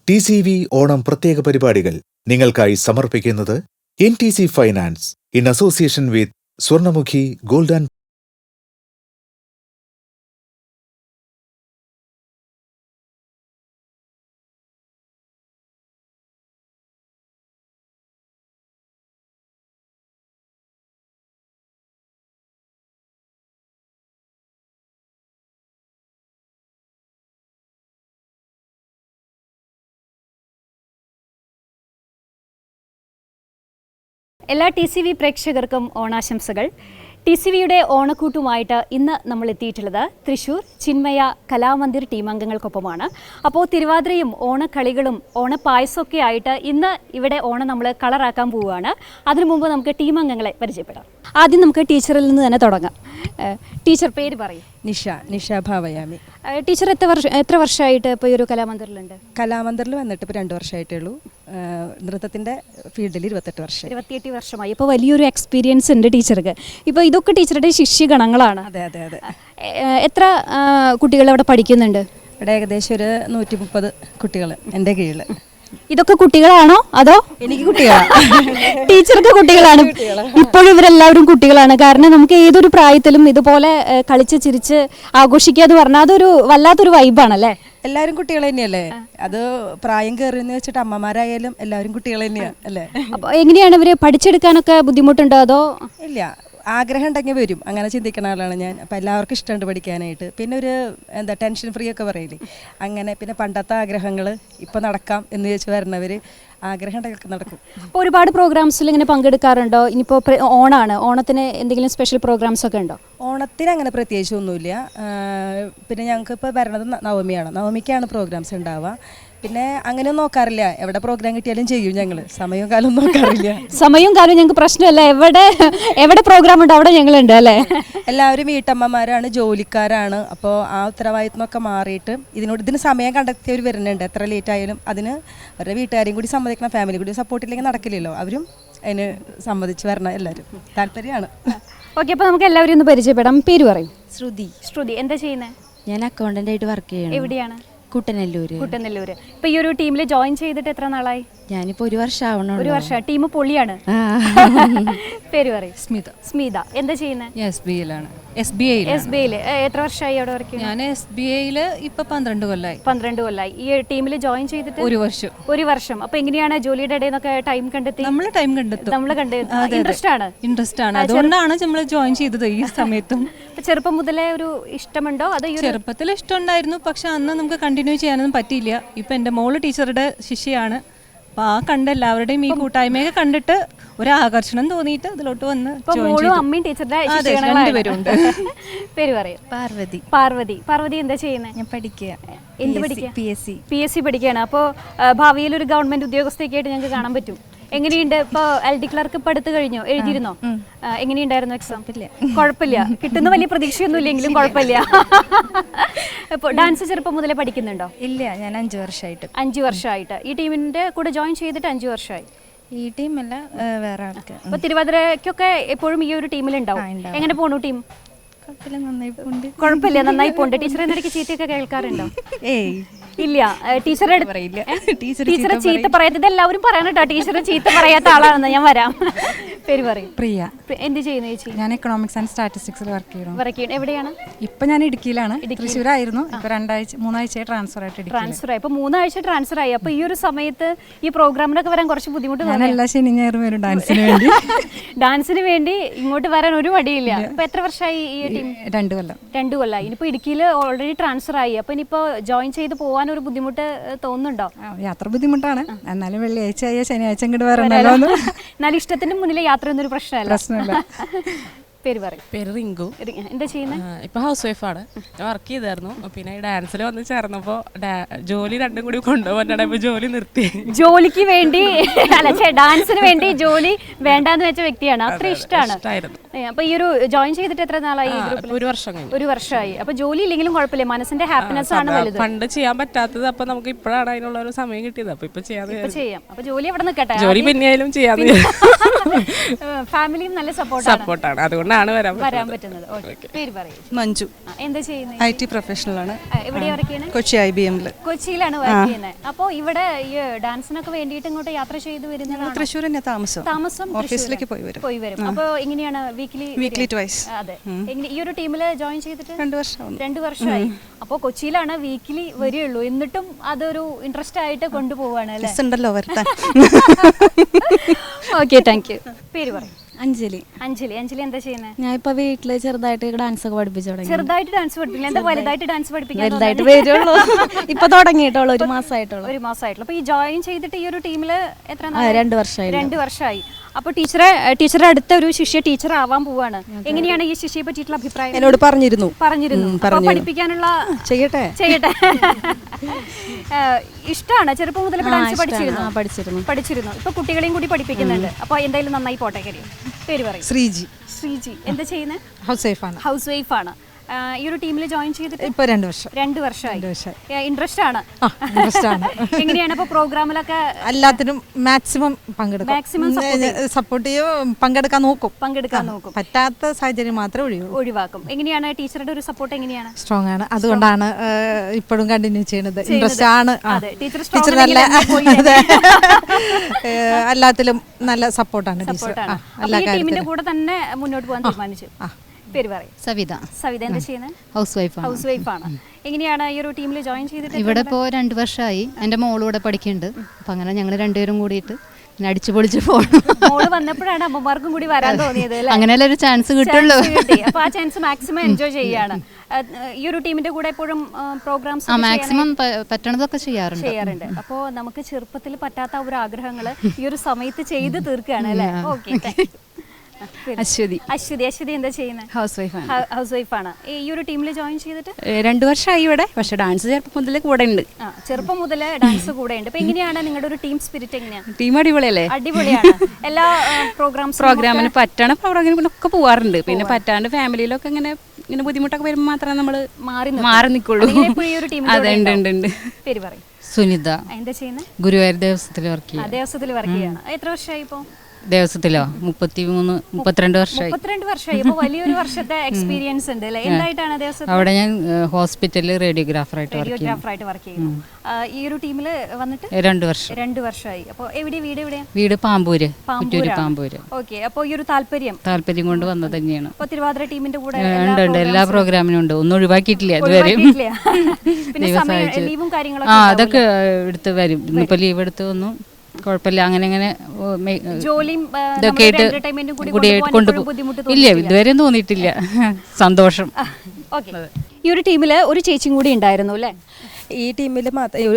TCV Onam പ്രത്യേക പരിപാടികൾ നിങ്ങൾക്കായി സമർപ്പിക്കുന്നത് NTC finance in association with Swarnamukhi gold and എല്ലാ TCV പ്രേക്ഷകർക്കും ഓണാശംസകൾ. TCVയുടെ ഓണക്കൂട്ടുമായിട്ട് ഇന്ന് നമ്മൾ എത്തിയിട്ടുള്ളത് തൃശ്ശൂർ ചിന്മയ കലാമന്ദിർ ടീം അംഗങ്ങൾക്കൊപ്പമാണ്. അപ്പോൾ തിരുവാതിരയും ഓണക്കളികളും ഓണപ്പായസമൊക്കെ ആയിട്ട് ഇന്ന് ഇവിടെ ഓണം നമ്മൾ കളറാക്കാൻ പോവുകയാണ്. അതിനു മുമ്പ് നമുക്ക് ടീം അംഗങ്ങളെ പരിചയപ്പെടാം. ആദ്യം നമുക്ക് ടീച്ചറിൽ നിന്ന് തന്നെ തുടങ്ങാം. ടീച്ചർ പേര് പറയും. നിഷ ഭാവയാമി. ടീച്ചർ എത്ര വർഷമായിട്ട് ഇപ്പോൾ ഈ ഒരു കലാമന്ദിറിലുണ്ട്? കലാമന്ദിറിൽ വന്നിട്ട് ഇപ്പോൾ 2 വർഷമായിട്ടേ ഉള്ളൂ. നൃത്തത്തിൻ്റെ ഫീൽഡിൽ 28 വർഷമായി. ഇപ്പോൾ വലിയൊരു എക്സ്പീരിയൻസ് ഉണ്ട് ടീച്ചർക്ക്. ഇപ്പോൾ ഇതൊക്കെ ടീച്ചറുടെ ശിഷ്യഗണങ്ങളാണ്. അതെ. എത്ര കുട്ടികൾ അവിടെ പഠിക്കുന്നുണ്ട്? ഇവിടെ ഏകദേശം ഒരു 130 കുട്ടികൾ എൻ്റെ കീഴിൽ. ഇതൊക്കെ കുട്ടികളാണോ അതോ? എനിക്ക് കുട്ടികളാണ്. ടീച്ചർക്ക് കുട്ടികളാണ്. ഇപ്പോഴും ഇവരെല്ലാവരും കുട്ടികളാണ്. കാരണം നമുക്ക് ഏതൊരു പ്രായത്തിലും ഇതുപോലെ കളിച്ച് ചിരിച്ച് ആഘോഷിക്കുക എന്ന് പറഞ്ഞാൽ അതൊരു വല്ലാത്തൊരു വൈബാണല്ലേ. എല്ലാവരും കുട്ടികൾ തന്നെയല്ലേ. അത് പ്രായം കയറിയെന്ന് വെച്ചിട്ട് അമ്മമാരായാലും എല്ലാവരും കുട്ടികൾ തന്നെയാണ് അല്ലേ. അപ്പോൾ എങ്ങനെയാണ് ഇവർ പഠിച്ചെടുക്കാനൊക്കെ ബുദ്ധിമുട്ടുണ്ടോ അതോ? ഇല്ല, ആഗ്രഹം ഉണ്ടെങ്കിൽ വരും. അങ്ങനെ ചിന്തിക്കുന്ന ആളാണ് ഞാൻ. അപ്പോൾ എല്ലാവർക്കും ഇഷ്ടമുണ്ട് പഠിക്കാനായിട്ട്. പിന്നെ ഒരു ടെൻഷൻ ഫ്രീ ഒക്കെ പറയില്ലേ, അങ്ങനെ. പിന്നെ പണ്ടത്തെ ആഗ്രഹങ്ങൾ ഇപ്പോൾ നടക്കാം എന്ന് ചോദിച്ച് വരണവർ ആഗ്രഹം ഉണ്ടെങ്കിൽ നടക്കും. അപ്പോൾ ഒരുപാട് പ്രോഗ്രാംസിൽ ഇങ്ങനെ പങ്കെടുക്കാറുണ്ടോ? ഇനിയിപ്പോൾ ഓണാണ്, ഓണത്തിന് എന്തെങ്കിലും സ്പെഷ്യൽ പ്രോഗ്രാംസ് ഒക്കെ ഉണ്ടോ? ഓണത്തിന് അങ്ങനെ പ്രത്യേകിച്ച് ഒന്നുമില്ല. പിന്നെ ഞങ്ങൾക്ക് ഇപ്പോൾ വരണത് നവമിയാണ്. നവമിക്കാണ് പ്രോഗ്രാംസ് ഉണ്ടാവുക. പിന്നെ അങ്ങനെ നോക്കാറില്ല. എവിടെ പ്രോഗ്രാം കിട്ടിയാലും ചെയ്യും ഞങ്ങൾ. സമയവും കാലവും നോക്കാറില്ല. സമയവും കാലവും ഞങ്ങൾക്ക് പ്രശ്നമല്ല. എവിടെ പ്രോഗ്രാം ഉണ്ടോ അവിടെ ഞങ്ങളുണ്ട് അല്ലേ. എല്ലാവരും വീട്ടമ്മമാരാണ്, ജോലിക്കാരാണ്. അപ്പോൾ ആ ഉത്തരവാദിത്വമൊക്കെ മാറിയിട്ട് ഇതിന് സമയം കണ്ടെത്തിയവർ വരുന്നുണ്ട്. എത്ര ലേറ്റ് ആയാലും അതിന് അവരുടെ വീട്ടുകാരെയും കൂടി സമ്മതിക്കണം, ഫാമിലി കൂടി സപ്പോർട്ടില്ലെങ്കിൽ നടക്കില്ലല്ലോ. അവരും അതിന് സമ്മതിച്ച് വരണം. എല്ലാവരും താല്പര്യമാണ്. ഓക്കെ, അപ്പോൾ നമുക്ക് എല്ലാവരും ഒന്ന് പരിചയപ്പെടാം. പേര് പറയും. ശ്രുതി. എന്താ ചെയ്യുന്നത്? ഞാൻ അക്കൗണ്ടന്റ് ആയിട്ട് വർക്ക് ചെയ്യണം. എവിടെയാണ്? കുട്ടനെല്ലൂര്. ഇപ്പൊ ഈ ഒരു ടീമിൽ ജോയിൻ ചെയ്തിട്ട് എത്ര നാളായി? ഞാനിപ്പോ 1 വർഷം ആവണോ. 1 വർഷം. ടീം പൊളിയാണ്. പേര് പറയും. സ്മിത. എന്താ ചെയ്യുന്നത്? SBI. എത്ര വർഷമായി അവിടെ വർക്ക് ചെയ്യുന്നത്? ഞാൻ SBI ഇപ്പൊ 12 കൊല്ലായി. 12 കൊല്ലായി. ഈ ടീമിൽ ജോയിൻ ചെയ്തിട്ട് 1 വർഷം. അപ്പൊ എങ്ങനെയാണ് ജോലിയുടെ ഇടയിൽ നിന്നൊക്കെ ടൈം കണ്ടെത്തി? നമ്മൾ ടൈം കണ്ടെത്തും. ഇൻട്രസ്റ്റ് ആണ്. അതുകൊണ്ടാണ് നമ്മൾ ജോയിൻ ചെയ്തത് ഈ സമയത്തും. ചെറുപ്പം മുതലേ ഒരു ഇഷ്ടമുണ്ടോ? അത് ചെറുപ്പത്തിൽ ഇഷ്ടമുണ്ടായിരുന്നു, പക്ഷെ അന്ന് നമുക്ക് കണ്ടിന്യൂ ചെയ്യാനൊന്നും പറ്റിയില്ല. ഇപ്പൊ എൻ്റെ മോള് ടീച്ചറുടെ ശിഷ്യയാണ്. അപ്പോൾ ആ കണ്ട് എല്ലാവരുടെയും ഈ കൂട്ടായ്മയൊക്കെ കണ്ടിട്ട് ഒരു ആകർഷണം തോന്നിയിട്ട് അതിലോട്ട് വന്ന് അമ്മയും ടീച്ചറുടെ രണ്ടുപേരുണ്ട്. പേര് പറയും. പാർവതി. എന്താ ചെയ്യുന്നത്? ഞാൻ പഠിക്കുക. എന്ത് പഠിക്കുക? PSC പഠിക്കുകയാണ്. അപ്പോൾ ഭാവിയിൽ ഒരു ഗവൺമെന്റ് ഉദ്യോഗസ്ഥയൊക്കെ ആയിട്ട് ഞങ്ങൾക്ക് കാണാൻ പറ്റും. എങ്ങനെയുണ്ട്? ഇപ്പോൾ LD ക്ലർക്ക് ഇപ്പം അടുത്ത് കഴിഞ്ഞോ? എഴുതിയിരുന്നോ? എങ്ങനെയുണ്ടായിരുന്നു എക്സാം? കുഴപ്പമില്ല. കിട്ടുന്ന വലിയ പ്രതീക്ഷയൊന്നും ഇല്ലെങ്കിലും കുഴപ്പമില്ല. ഇപ്പോൾ ഡാൻസ് ചെറുപ്പം മുതലേ പഠിക്കുന്നുണ്ടോ? ഇല്ല, ഞാൻ 5 വർഷമായിട്ട്. 5 വർഷമായിട്ട്. ഈ ടീമിന്റെ കൂടെ ജോയിൻ ചെയ്തിട്ട് 5 വർഷമായി. ഈ ടീമല്ല, വേറെ ആൾക്കാർ. അപ്പോൾ തിരുവാതിരക്കൊക്കെ എപ്പോഴും ഈ ഒരു ടീമിലുണ്ടാവും. എങ്ങനെ പോണു ടീം? കുഴപ്പമില്ല, നന്നായി പോണ്ട്. ടീച്ചറെ ഇടയ്ക്ക് ചീത്തയൊക്കെ കേൾക്കാറുണ്ടോ? ഇല്ല. ടീച്ചറെ ചീത്ത പറയാത്തത് എല്ലാവരും പറയണം കേട്ടോ. ടീച്ചറെ ചീത്ത പറയാത്ത ആളാണെന്ന്. ഞാൻ വരാം. പേര് പറയും. പ്രിയ. എന്ത് ചെയ്യുന്നു ചേച്ചി? ഞാൻ എക്കണോമിക്സ് ആൻഡ് സ്റ്റാറ്റിസ്റ്റിക്സിൽ വർക്ക് ചെയ്യണം. എവിടെയാണ്? ഇപ്പൊ ഞാൻ ഇടുക്കിയിലാണ്. തൃശ്ശൂരായിരുന്നു. ഇപ്പൊ 3 ആഴ്ച ട്രാൻസ്ഫർ ആയി. അപ്പൊ 3 ആഴ്ച ട്രാൻസ്ഫർ ആയി. അപ്പൊ ഈ ഒരു സമയത്ത് ഈ പ്രോഗ്രാമിനൊക്കെ വരാൻ കുറച്ച് ബുദ്ധിമുട്ട്. എല്ലാ ശനി ഞായറും വരും ഡാൻസിന് വേണ്ടി ഇങ്ങോട്ട് വരാൻ ഒരു മടിയില്ല. അപ്പൊ എത്ര വർഷമായി ഈ ടീം? 2 കൊല്ലം. 2 കൊല്ലമായി. ഇനിയിപ്പോ ഇടുക്കിയിൽ ഓൾറെഡി ട്രാൻസ്ഫർ ആയി. അപ്പൊ ഇനിയിപ്പോ ജോയിൻ ചെയ്ത് പോകാൻ ഒരു ബുദ്ധിമുട്ട് തോന്നുന്നുണ്ടോ? യാത്ര ബുദ്ധിമുട്ടാണ്. എന്നാലും വെള്ളിയാഴ്ച ശനിയാഴ്ച ഇങ്ങോട്ട് വരണല്ലോ. എന്നാലും ഇഷ്ടത്തിന്റെ മുന്നിൽ യാത്ര ഒന്നും പ്രശ്നമല്ല. പേര് പറയും. പേര് റിങ്കു. എന്താ ചെയ്യുന്നത്? ഇപ്പൊ ഹൗസ് വൈഫാണ്. ഞാൻ വർക്ക് ചെയ്തായിരുന്നു. പിന്നെ ഡാൻസിൽ വന്ന് ചേർന്നപ്പോ ജോലി രണ്ടും കൂടി കൊണ്ടുപോകാനാണ്. ഇപ്പൊ ജോലി നിർത്തി. ജോലിക്ക് വേണ്ടി ഡാൻസിന് വേണ്ടി ജോലി വേണ്ടാന്ന് വെച്ച വ്യക്തിയാണ്. അത്ര ഇഷ്ടമാണ്. അപ്പൊ ഈ ഒരു ജോയിൻ ചെയ്തിട്ട് എത്ര നാളായി? 1 വർഷം കഴിഞ്ഞു. 1 വർഷമായി. അപ്പൊ ജോലി ഇല്ലെങ്കിലും കുഴപ്പമില്ല, മനസ്സിന്റെ ഹാപ്പിനെസ് ആണ് വലുത്. പണ്ട് ചെയ്യാൻ പറ്റാത്തത് അപ്പൊ നമുക്ക് ഇപ്പോഴാണ് അതിനുള്ള ഒരു സമയം കിട്ടിയത്. അപ്പൊ ചെയ്യാം. അപ്പൊ ജോലി അവിടെ നിൽക്കട്ടെ. ജോലി പിന്നെയായാലും ചെയ്യാം. ഫാമിലിയും നല്ല സപ്പോർട്ടാണ്. സപ്പോർട്ടാണ്, അതുകൊണ്ടാണ് വരാൻ പറ്റുന്നത്. പേര് പറയൂ. മഞ്ജു, എന്താ ചെയ്യുന്നത്? IT പ്രൊഫഷണലാണ്. എവിടെയാ വർക്ക് ചെയ്യുന്നത്? കൊച്ചി IBM-ൽ. കൊച്ചിയിലാണ് വർക്ക് ചെയ്യുന്നത്. അപ്പോൾ ഇവിടെ ഈ ഡാൻസിനൊക്കെ വേണ്ടിയിട്ട് ഇങ്ങോട്ട് യാത്ര ചെയ്ത് വരുന്നതാണ്? തൃശ്ശൂർ തന്നെ താമസം. ഓഫീസിലേക്ക് പോയി വരും. അപ്പോൾ എങ്ങനെയാണ് വീക്ക്ലി ട്വൈസ്? അതെ. ഈ ഒരു ടീമിൽ ജോയിൻ ചെയ്തിട്ട് 2 വർഷമായി. അപ്പോൾ കൊച്ചിയിലാണ് വീക്കിലി വരികയുള്ളൂ, എന്നിട്ടും അതൊരു ഇൻട്രസ്റ്റ് ആയിട്ട് കൊണ്ടുപോവാണ് അല്ലേ? ഉണ്ടല്ലോ വരട്ടെ. Okay, thank U. പേര് പറയും. അഞ്ജലി. അഞ്ജലി എന്താ ചെയ്യുന്നത്? ഞാൻ ഇപ്പൊ വീട്ടില് ചെറുതായിട്ട് ഡാൻസ് ഒക്കെ പഠിപ്പിച്ചു തുടങ്ങി. ചെറുതായിട്ട് ഡാൻസ് പഠിപ്പിക്കില്ല, എന്താ വലുതായിട്ട് ഡാൻസ് പഠിപ്പിക്കാൻ? വലുതായിട്ട് വരുള്ളൂ. ഇപ്പൊ തുടങ്ങിയിട്ടുള്ളൂ, 1 മാസമായിട്ടുള്ളൂ. അപ്പൊ ഈ ജോയിൻ ചെയ്തിട്ട് ഈ ഒരു ടീമിൽ എത്ര? 2 വർഷമായി. 2 വർഷമായി. അപ്പോൾ ടീച്ചറെ അടുത്ത ഒരു ശിഷ്യ ടീച്ചർ ആവാൻ പോവാണ്. എങ്ങനെയാണ് ഈ ശിഷ്യയെ പറ്റിയിട്ടുള്ള അഭിപ്രായം? എന്നോട് പറഞ്ഞിരുന്നു. അപ്പോൾ പഠിപ്പിക്കാനുള്ള ചെയ്യട്ടെ. ഇഷ്ടമാണ്. ചെറുപ്പം മുതൽ ഡാൻസ് പഠിച്ചിരുന്നു. ഇപ്പൊ കുട്ടികളെയും കൂടി പഠിപ്പിക്കുന്നുണ്ട്. അപ്പോൾ എന്തായാലും നന്നായി പോട്ടെ. പേര് പറയും. ശ്രീജി. എന്താ ചെയ്യുന്നത്? ഹൗസ് വൈഫാണ്. ഈ ഒരു ടീമിൽ ജോയിൻ ചെയ്തിട്ട് ഇപ്പൊ 2 വർഷമായി. ഇൻട്രസ്റ്റ് ആണ്. എങ്ങനെയാണ് ഇപ്പൊ പ്രോഗ്രാമിലൊക്കെ? എല്ലാത്തിനും മാക്സിമം സപ്പോർട്ട് ചെയ്യും, പങ്കെടുക്കാൻ നോക്കും. പറ്റാത്ത സാഹചര്യം മാത്രമേ ഒഴിവാക്കും. എങ്ങനെയാണ് ടീച്ചറുടെ ഒരു സപ്പോർട്ട്? എങ്ങനെയാണ്? സ്ട്രോങ് ആണ്, അതുകൊണ്ടാണ് ഇപ്പോഴും കണ്ടിന്യൂ ചെയ്യുന്നത്. ഇൻട്രസ്റ്റ് ആണ്. ടീച്ചർ നല്ല എല്ലാത്തിലും നല്ല സപ്പോർട്ടാണ്. എല്ലാ ടീമിന്റെ കൂടെ തന്നെ മുന്നോട്ട് പോകാൻ തീരുമാനിച്ചു. പേര് പറയും. സവിത. എന്താ ചെയ്യുന്നത്? ഹൗസ് വൈഫാണ്. എങ്ങനെയാണ് ഈ ഒരു ടീമിൽ ജോയിൻ ചെയ്തിട്ട്? ഇവിടെ ഇപ്പോൾ 2 വർഷമായി. എൻ്റെ മോളും ഇവിടെ പഠിക്കുന്നുണ്ട്. അപ്പം അങ്ങനെ ഞങ്ങൾ 2 പേരും കൂടിയിട്ട് അടിച്ചു പൊളിച്ച് പോകണം. മോള് വന്നപ്പോഴാണ് അമ്മമാർക്കും കൂടി വരാൻ തോന്നിയത്. അങ്ങനെയല്ല ഒരു ചാൻസ് കിട്ടുള്ളൂ. അപ്പൊ ആ ചാൻസ് മാക്സിമം എൻജോയ് ചെയ്യാണ്. ഈ ഒരു ടീമിന്റെ കൂടെ എപ്പോഴും പ്രോഗ്രാംസ് മാക്സിമം പറ്റണതൊക്കെ ചെയ്യാറുണ്ട്. അപ്പോൾ നമുക്ക് ചെറുപ്പത്തിൽ പറ്റാത്ത ഒരു ആഗ്രഹങ്ങൾ ഈ ഒരു സമയത്ത് ചെയ്ത് തീർക്കുകയാണ് അല്ലേ? ഓക്കെ. അശ്വതി എന്താ ചെയ്യുന്നത്? ഹൗസ് വൈഫാണ്. ഈ ഒരു ടീമിൽ ജോയിൻ ചെയ്തിട്ട് 2 വർഷമായി ഇവിടെ. പക്ഷെ ഡാൻസ് ചെറുപ്പം മുതൽ കൂടെ ഉണ്ട്. ചെറുപ്പം മുതൽ ഡാൻസ് കൂടെ ഉണ്ട്. അപ്പൊ എങ്ങനെയാണ് നിങ്ങളുടെ ഒരു ടീം സ്പിരിറ്റ്? എങ്ങനെയാണ്? ടീം അടിപൊളിയല്ലേ? അടിപൊളിയാണ്. എല്ലാ പ്രോഗ്രാമിന് പറ്റണ പ്രോഗ്രാമിനൊക്കെ പോവാറുണ്ട്. പിന്നെ പറ്റാണ്ട് ഫാമിലിയിലൊക്കെ ഇങ്ങനെ ബുദ്ധിമുട്ടൊക്കെ വരുമ്പോൾ മാത്രമേ നമ്മള് മാറി നിൽക്കുള്ളൂ. അതെ, ഉണ്ട്. പേര് പറയും. സുനിത. എന്താ ചെയ്യുന്നത്? ഗുരുവായൂർ ദേവസ്വത്തിൽ വർക്ക് ചെയ്യാണ്. എത്ര വർഷമായി ഇപ്പോ? ദേവസ്വത്തിലോ 32 വർഷമായി. 32 വർഷമായി. അപ്പോൾ വലിയൊരു വർഷത്തെ എക്സ്പീരിയൻസ് ഉണ്ട് അല്ലേ? എന്തായിട്ടാണ് ദേവസ്വത്തിൽ? അവിടെ ഞാൻ ഹോസ്പിറ്റലിൽ റേഡിയോഗ്രാഫറായിട്ട് വർക്ക് ചെയ്യുന്നു. ഈ ഒരു ടീമിൽ വന്നിട്ട് 2 വർഷമായി. അപ്പോൾ എവിടെയാ? വീട് പാമ്പൂര്. ഓക്കെ. അപ്പോൾ ഈ ഒരു താല്പര്യം കൊണ്ട് വന്നത് തന്നെയാണ്. അപ്പോൾ തിരുവാതിര ടീമിന്റെ കൂടെ ഉണ്ട്, എല്ലാ പ്രോഗ്രാമിനും ഉണ്ട്. ഒന്നും ഒഴിവാക്കിയിട്ടില്ല ഇതുവരെ. പിന്നെ ലീവും കാര്യങ്ങളൊക്കെ അതൊക്കെ എടുത്ത് വരും. ഇന്നിപ്പോ ലീവ് എടുത്ത് ഒന്നും കുഴപ്പമില്ല. അങ്ങനെ ജോലിയും ഇതൊക്കെ ആയിട്ട് കൊണ്ടുപോകും. ഇല്ല, ഇതുവരെ തോന്നിയിട്ടില്ല. സന്തോഷം. ഈ ഒരു ടീമിൽ ഒരു ചേച്ചിയും കൂടി ഉണ്ടായിരുന്നു അല്ലേ? ഈ ടീമിൽ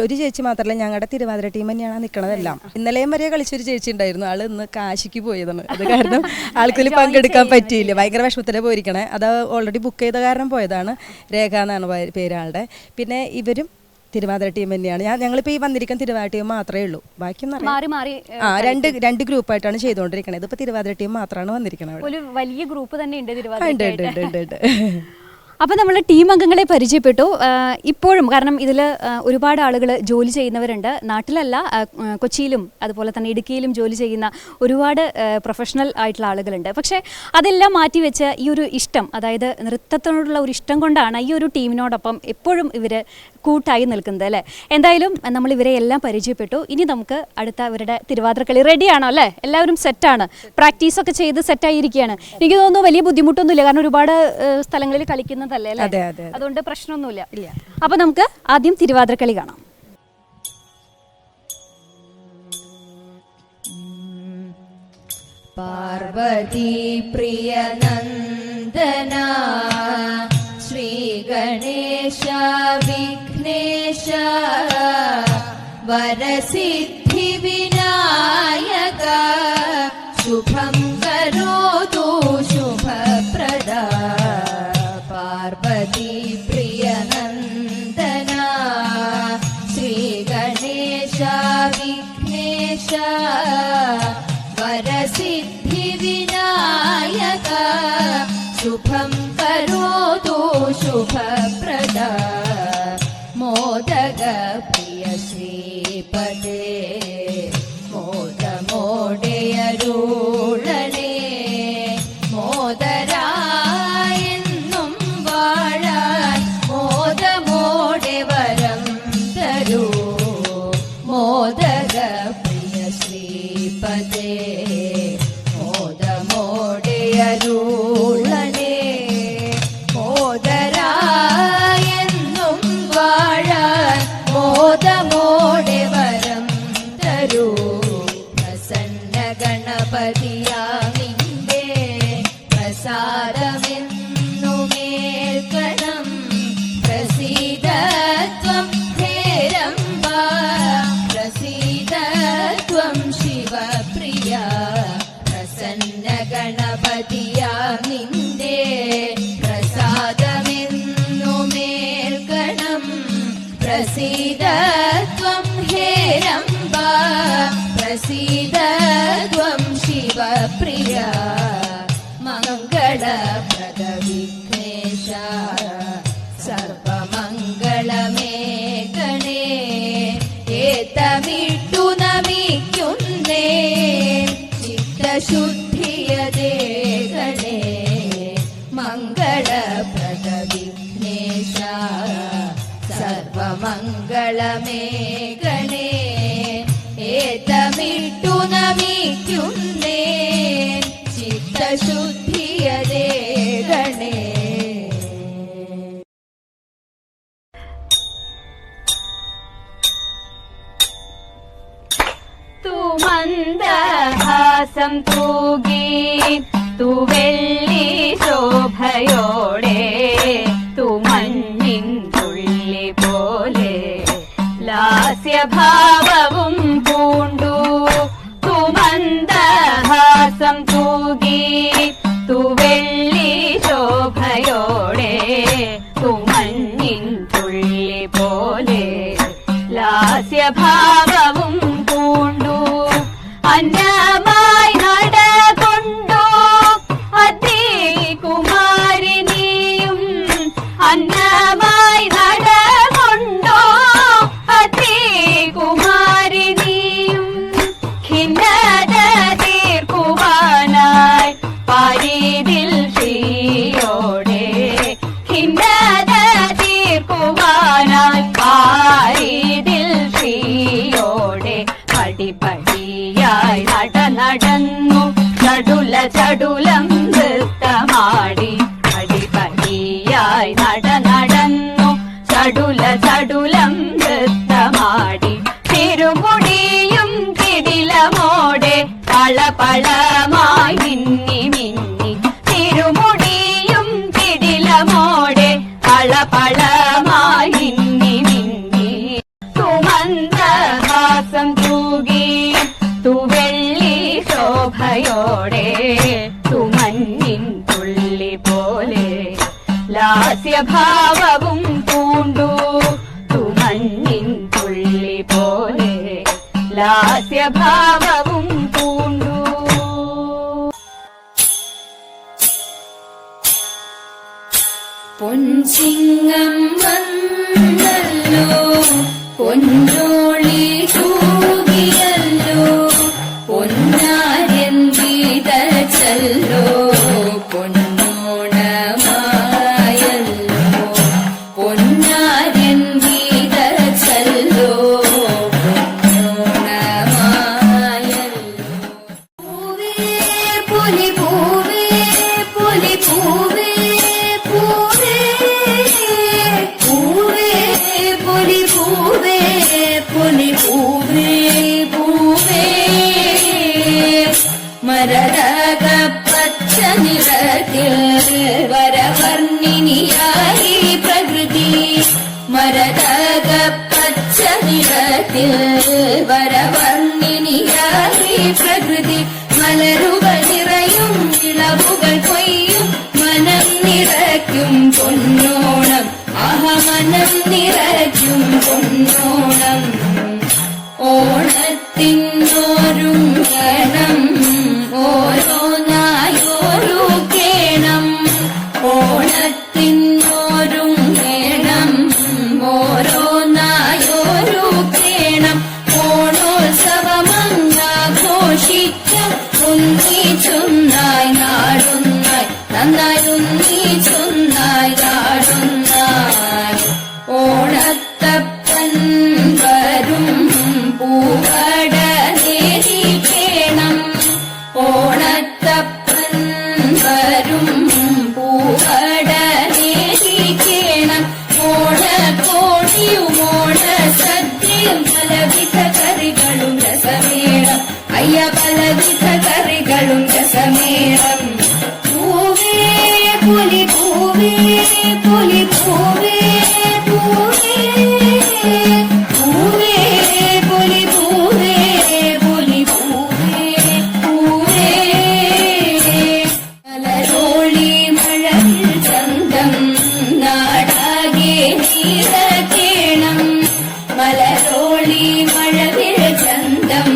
ഒരു ചേച്ചി മാത്രമല്ല, ഞങ്ങളുടെ തിരുവാതിര ടീം തന്നെയാണ് നിൽക്കണതെല്ലാം. ഇന്നലെയും വരെ കളിച്ചൊരു ചേച്ചി ഉണ്ടായിരുന്നു. ആള് ഇന്ന് കാശിക്ക് പോയതാണ്. അത് കാരണം ആൾക്കിൽ പങ്കെടുക്കാൻ പറ്റിയില്ല. ഭയങ്കര വിഷമത്തിലാണ് പോയിരിക്കണേ. അത് ഓൾറെഡി ബുക്ക് ചെയ്ത കാരണം പോയതാണ്. രേഖ എന്നാണ് പേര് ആളുടെ. പിന്നെ ഇവരും തിരുവാതിര ടീം തന്നെയാണ്. ഞങ്ങളിപ്പോൾ ഈ വന്നിരിക്കുന്ന തിരുവാതിര ടീം മാത്രമേ ഉള്ളൂ. ബാക്കി രണ്ട് ഗ്രൂപ്പായിട്ടാണ് ചെയ്തുകൊണ്ടിരിക്കുന്നത്. ഇതിപ്പോൾ തിരുവാതിര ടീം മാത്രമാണ് വന്നിരിക്കുന്നത്. ഒരു വലിയ ഗ്രൂപ്പ് തന്നെ ഉണ്ട്. അപ്പോൾ നമ്മൾ ടീം അംഗങ്ങളെ പരിചയപ്പെട്ടു. ഇപ്പോഴും കാരണം ഇതിൽ ഒരുപാട് ആളുകൾ ജോലി ചെയ്യുന്നവരുണ്ട്. നാട്ടിലല്ല, കൊച്ചിയിലും അതുപോലെ തന്നെ ഇടുക്കിയിലും ജോലി ചെയ്യുന്ന ഒരുപാട് പ്രൊഫഷണൽ ആയിട്ടുള്ള ആളുകളുണ്ട്. പക്ഷേ അതെല്ലാം മാറ്റിവെച്ച് ഈ ഒരു ഇഷ്ടം, അതായത് നൃത്തത്തിനോടുള്ള ഒരു ഇഷ്ടം കൊണ്ടാണ് ഈ ഒരു ടീമിനോടൊപ്പം എപ്പോഴും ഇവർ കൂട്ടായി നിൽക്കുന്നത് അല്ലേ? എന്തായാലും നമ്മൾ ഇവരെ എല്ലാം പരിചയപ്പെട്ടു. ഇനി നമുക്ക് അടുത്ത അവരുടെ തിരുവാതിരക്കളി റെഡിയാണോ അല്ലേ? എല്ലാവരും സെറ്റാണ്, പ്രാക്ടീസൊക്കെ ചെയ്ത് സെറ്റായിരിക്കുകയാണ്. എനിക്ക് തോന്നുന്നു വലിയ ബുദ്ധിമുട്ടൊന്നുമില്ല, കാരണം ഒരുപാട് സ്ഥലങ്ങളിൽ കളിക്കുന്നതല്ലേ അല്ലേ? അതുകൊണ്ട് പ്രശ്നമൊന്നുമില്ല. അപ്പോൾ നമുക്ക് ആദ്യം തിരുവാതിരക്കളി കാണാം. പാർവതി പ്രിയ നന്ദന ശ്രീ ഗണേശ വിഘ്നേശ വരസിദ്ധി വിനായക ശുഭം കരോതു ശുഭപ്രദ. പാർവതി പ്രിയ നന്ദന ശ്രീ ഗണേശ വിഘ്നേശ വരസിദ്ധി വിനായക ശുഭം കരോതു ശുഭപ്രദ. മോദക പ്രിയ ശ്രീപദേ മോദമോടെയരുള പ്രിയ ശ്രീപദേ മോദമോടെ അരുളണേ മോദരായെന്നും വാഴാൻ മോദമോടെ വരം തരൂ പ്രസന്ന ഗണപതിയാമിന്റെ പ്രസാദമെന്നുമേൽക്കണം പ്രസീദത്വം ഹേരംബ പ്രസീദത്വം ശിവപ്രിയ പ്രസന്ന ഗണപതിയാമിന്റെ പ്രസാദമെന്നുമേൽക്കണം പ്രസീദത്വം ഹേരംബ പ്രസീദത്വം ശിവപ്രിയ മംഗളപ്രദ വിഘ്നേശ സർവമംഗളമേ ഗണേ ഏതമിട്ടു നമിക്കുന്നേ ചിത്തശുദ്ധിയതേ ഗണേ മംഗളപ്രദ വിഘ്നേശ സർവമംഗളമേ ഗണേ ഏതമിട്ടു നമിക്കുന്നേ ചിത്തശുദ്ധിയതേ ഗണേ. തു മന്ദഹാസം തൂകി തു വെള്ളി ശോഭയോടെ തു മഞ്ഞിൻ തുള്ളി പോലെ ലാസ്യഭാവവും പൂണ്ടു തു മന്ദഹാസം തൂകി തു വെള്ളി ശോഭയോടെ തു മഞ്ഞിൻ തുള്ളി പോലെ ലാസ്യഭാവവും പൂണ്ടു അന്നമായി നടകൊണ്ടു അതികുമാരിനിയും അന്നമായി നടകൊണ്ടോ അതികുമാരിനിയും ഖിന്നത തീർക്കുവാനായി പാരീതിൽ ശ്രീയോടെ ഖിന്നത തീർക്കുവാനായി പാരീതിൽ ശ്രീയോടെ പടിപടിയായി നടന്നു ചടുല ചടുലം നൃത്തമാടി പടിപടിയായി നടന്നു ചടുല ചടുലം നൃത്തമാടി തിരുമുടിയും കിടിലമോടെ പളപളമായി മിന്നി മിന്നി തിരുമുടിയും കിടിലമോടെ പളപളമായി മിന്നി മിന്നി സുമന്ദഹാസം തൂകി തു വെള്ളി ശോഭയോടെ തുമഞ്ഞിൻ തുള്ളി പോലെ ലാസ്യഭാവവും പൂണ്ടു തുമഞ്ഞിൻ തുള്ളി പോലെ ലാസ്യഭാവവും പൂണ്ടു. പൊൻസിംഗം വന്നല്ലോ പൊന്നോളി തൂകിയല്ലോ പൊന്നാര്യൻ വീതച്ചല്ലോ പൊന്നോണമായല്ലോ പൊന്നാര്യൻ വീതച്ചല്ലോ പൊന്നോണമായല്ലോ. പൂവേ പുലി പൂവേ പുലി പൂവേ പൂവേ പൂവേ പുലി പൂവേ പുലി പൂവേ പൂവേ മരതക പച്ച നിറത്തിൽ വരവർണ്ണിനിയായി പ്രകൃതി മരതക പച്ച നിറത്തിൽ വരവർണ്ണിനിയായി പ്രകൃതി മലരുകൾ നിറയും ഇളവുകൾ കൊയ്യും മനം നിറയ്ക്കും പൊന്നോണം മനം നിറയ്ക്കും പൊന്നോണം ഓണത്തിനൊരുങ്ങണം ഓരോന്നായോരു കേണം ഓണത്തിനൊരുങ്ങണം ഓരോന്നായോരു കേണം ഓണോത്സവമങ്ങാഘോഷിക്കാം ഒന്നിച്ചൊന്നായി നാടുന്നായി നന്നായി ഒന്നിച്ചൊന്നായി നാടുന്നായി ഓണത്തപ്പൻ വരും പൂവട പലവിധ കറികളും രസമേളം അയ്യ പലവിധ കറികളും രസമേളം പൂവേ പുലി പൂവേ പുലി പൂവേ പൂവേ പൂവേ പുലി പൂവേ പുലി പൂവേ പൂവേ മലരോളി മഴവിൽ ചന്തം നാടാകെ നീരക്കേണം മലരോളി മഴവിൽ ചന്തം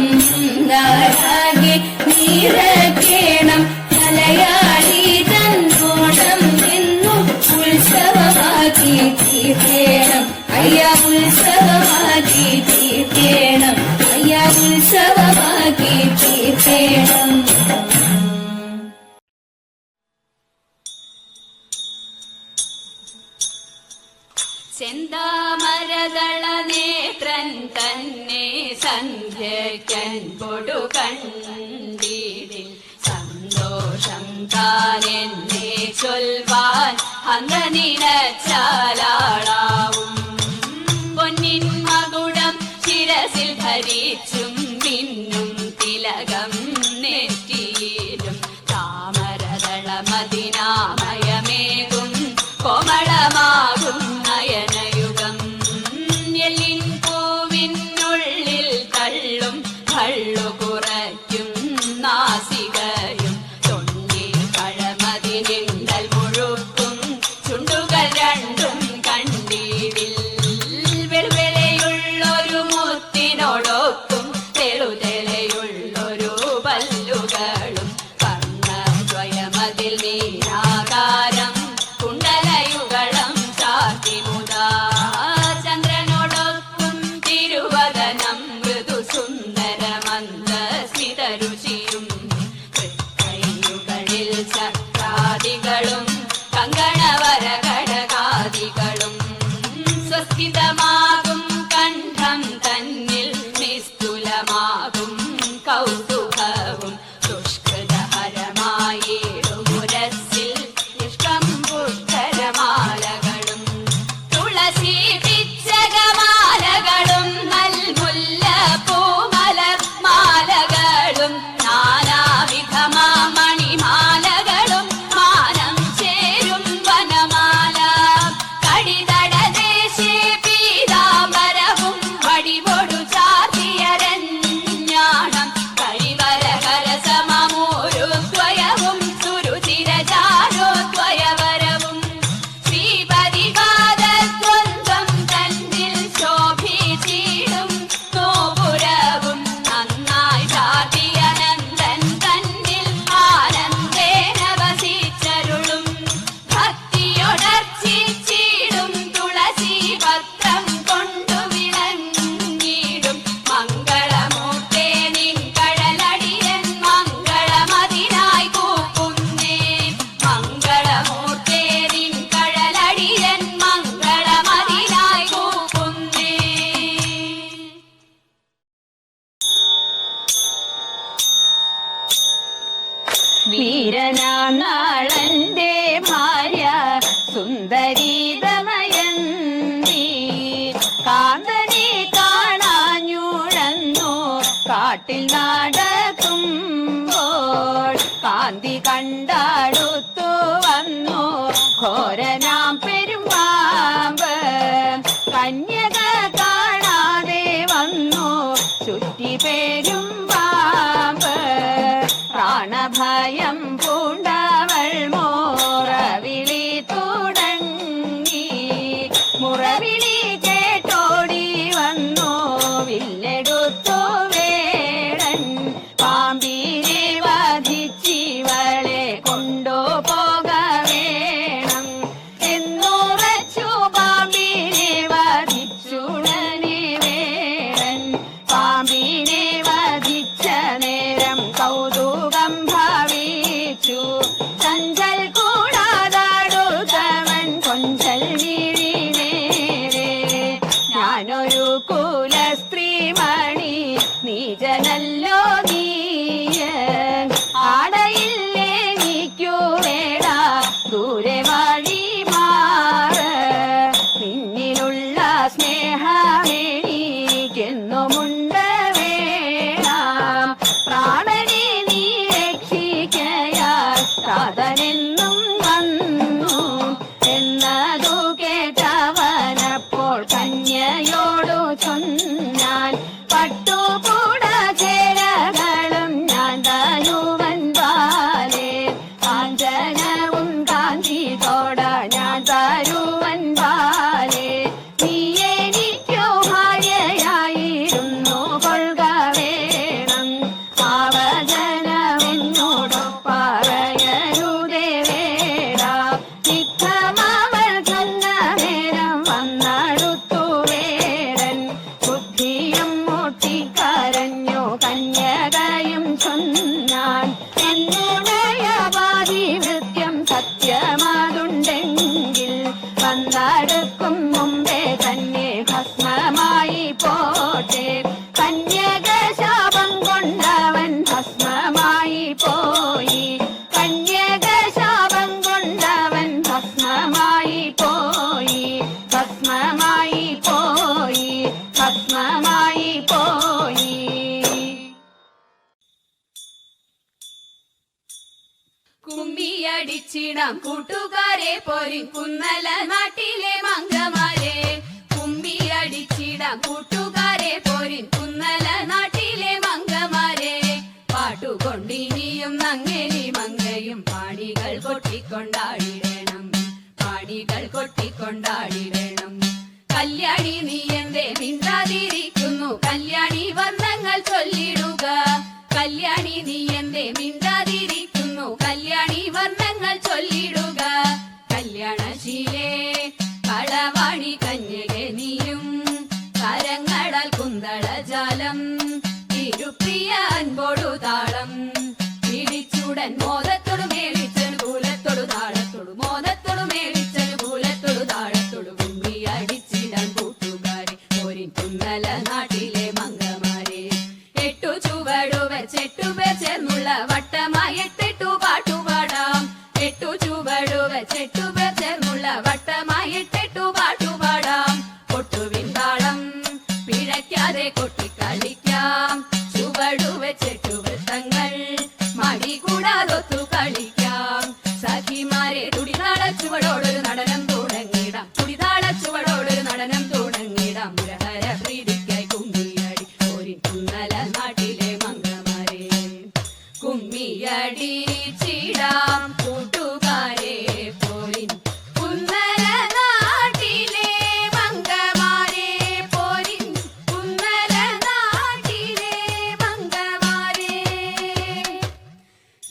നാടാകെ നീരക്കേണം മലയാളി തന്നോണം എന്നും ഉത്സവമാക്കി തീർക്കേണം അയ്യ ഉത്സവമാക്കി തീർക്കേണം അയ്യ ഉത്സവമാക്കി തീർക്കേണം ചെന്താമരദള നേത്രൻ തന്നെ സന്ധ്യയ്ക്കൻ പൊടു കണ്ടീടിൽ സന്തോഷം താനെന്നെ ചൊൽവാൻ അങ്കനിടച്ചാലാളാവും പൊന്നിൻ മകുടം ശിരസിൽ ധരിച്ചും മിന്നും തിലകം നെറ്റിയിലും താമരദള മദിനാമയമേകും കോമളമാകും നയനയുഗം എല്ലിൻ പൂവിനുള്ളിൽ തള്ളും കള്ളു കുറയ്ക്കും നാസികയും തൊണ്ടിൽ പഴമതിനിണ്ടൽ മുഴുക്കും ചുണ്ടുകൾ രണ്ടും കണ്ടീടിൽ വെളുവെളയുള്ളൊരു മുത്തിനോടൊക്കും തെളുതെളയുള്ളൊരു പല്ലുകളും കർണദ്വയമതിൽ നീരാകാരം കുണ്ടലയുഗളം ചാർത്തിമുതാ ചന്ദ്രനോടൊക്കും തിരുവദനം മൃദു സുന്ദരമന്ദസ്മിതരുചിയും കൈയുകളിൽ ചക്രാദികളും കങ്കണവരഘടകാദികളും സ്വസ്ഥിതമാകും കണ്ഠം തന്നിൽ നിസ്തുലമാകും കൗതുകവും ദുഷ്കൃതഹരമായിടുമുരസിൽ ഇഷ്ടം പുഷ്കരമാലകളും തുളസി പിച്ചകമാലകളും നൽമുല്ല പൂമലർ മാലകളും നാനാവിധമാമണിമാലകളും മാനം ചേരും വനമാല കടിതടദേശേ പീതാംബരവും വടിവൊടു ചാർത്തിയരഞ്ഞാണം കരിവരകരസമൂരുദ്വയവും സുരുചിരചാരോദ്വയവരവും ശ്രീപരിപാദദ്വന്ദ്വം തന്നിൽ ശോഭിച്ചിടും നോപുരവും നന്നായി ചാർത്തിയനന്ദൻ തന്നിൽ ആനന്ദേന വസിച്ചരുളും ഭക്തിയൊടർച്ചിച്ചിടും തുളസി പത്രം കൊണ്ടു വിളങ്ങിടും മംഗളമൂർത്തേ നിൻ കഴലടിയൻ മംഗളമതിനായി കൂപ്പുന്നേ മംഗളമൂർത്തേ നിൻ കഴലടിയൻ മംഗളമതിനായി കൂപ്പുന്നേ വീരനാളന്റെ ഭാര്യ സുന്ദരി ദമയന്തി കാന്തനെ കാണാഞ്ഞുഴന്നു കാട്ടിൽ നടക്കുമ്പോൾ കാന്തി കണ്ടടുത്തു വന്നു ഘോരനാം പെരുമ്പാമ്പ് കന്യക കാണാതെ വന്നു ചുറ്റി പെരുമ്പാമ്പ് പ്രാണഭയം പൂണ്ടവൾ മുറവിളി തുടങ്ങി മുറവിളി കേട്ടോടി വന്നു വില്ലെടുത്തു വേടൻ പാമ്പിനെ വധിച്ചിവളെ കൊണ്ടുപോക വേണം എന്നുറച്ചു പാമ്പിനെ വധിച്ചുടനെ വേടൻ പാമ്പിനെ വധിച്ച നേരം കൗതുകം ഭാവിച്ചു ചഞ്ചൽ കൂടാതാടുതവൻ കൊഞ്ചൽ വിഴി നേരെ ഞാനൊരു കുല സ്ത്രീമണി നീജനല്ലോ നീയ ആടയില്ലേ നീക്കു വേട ദൂരെ വഴി മാറ് നിന്നിലുള്ള സ്നേഹമെനിക്കെന്നുമുണ്ട കുമ്മിയടിച്ചിടാം കൂട്ടുകാരെ പോരിൻ കുന്നല നാട്ടിലെ മംഗമാരെ. കുമ്മിയടിച്ചിടാം കൂട്ടുകാരെ പോരിൻ കുന്നല നാട്ടിലെ മംഗമാരെ. പാട്ടുകൊണ്ടിനിയും നങ്ങേലി മങ്കയും പാണികൾ കൊട്ടിക്കൊണ്ടാടിടണം, പാണികൾ കൊട്ടിക്കൊണ്ടാടിടണം. കല്യാണി നീ എന്തേ മിണ്ടാതിരിക്കുന്നു, കല്യാണി വർണ്ണങ്ങൾ ചൊല്ലിടുക. കല്യാണി നീ എന്തേ മിണ്ടാതിരിക്കുന്നു, കല്യാണി വർണ്ണങ്ങൾ ചൊല്ലിടുക. കല്യാണശീലേ കളവാണി കന്യകെ നീയും കരങ്ങളാൽ കുന്തളജാലം തിരുപ്രിയ അൻപോടു താളം. പിടിച്ചുടൻ മോദത്തോടു മേളിച്ചനു കൂലത്തോടു താളത്തോടു, മോദത്തോടു മേളിച്ചനു കൂലത്തോടു താളത്തോടു. കുമ്മിയടിച്ചിടാൻ കൂട്ടുകാരെ പോരിൻ കുന്നല നാട്ടിലെ മംഗമാരെ. 8 ചുവടു വെച്ചെട്ടു പേർ ചേർന്നുള്ള വട്ടമായി 8 പാട്ടുപാടാം. 8 ചുവടു വെച്ചെട്ടു പേർ ചേർന്നുള്ള വട്ടമായി 8 പാട്ടുപാടാം. കൊട്ടുവിൻ താളം പിഴയ്ക്കാതെ കൊട്ടിക്കളിക്കാം, ചുവടു വെച്ചെട്ടു വൃത്തങ്ങൾ മടി കൂടാതൊത്തു കളിക്കാം. സഖിമാരെ തുടിതാള ചുവടോടൊരു നടനം തുടങ്ങിടാം, തുടിതാള ചുവടോടൊരു നടനം തുടങ്ങിടാം. മുരഹര പ്രീതിക്കായി കുമ്മിയടി പോരിൻ കുന്നല നാട്ടിലെ മംഗമാരെ. കുമ്മിയടിച്ചിടാം കൂട്ടുകാരെ പോരിൻ കുന്നല നാട്ടിലെ മംഗമാരെ. പോരിൻ കുന്നല നാട്ടിലെ മംഗമാരെ.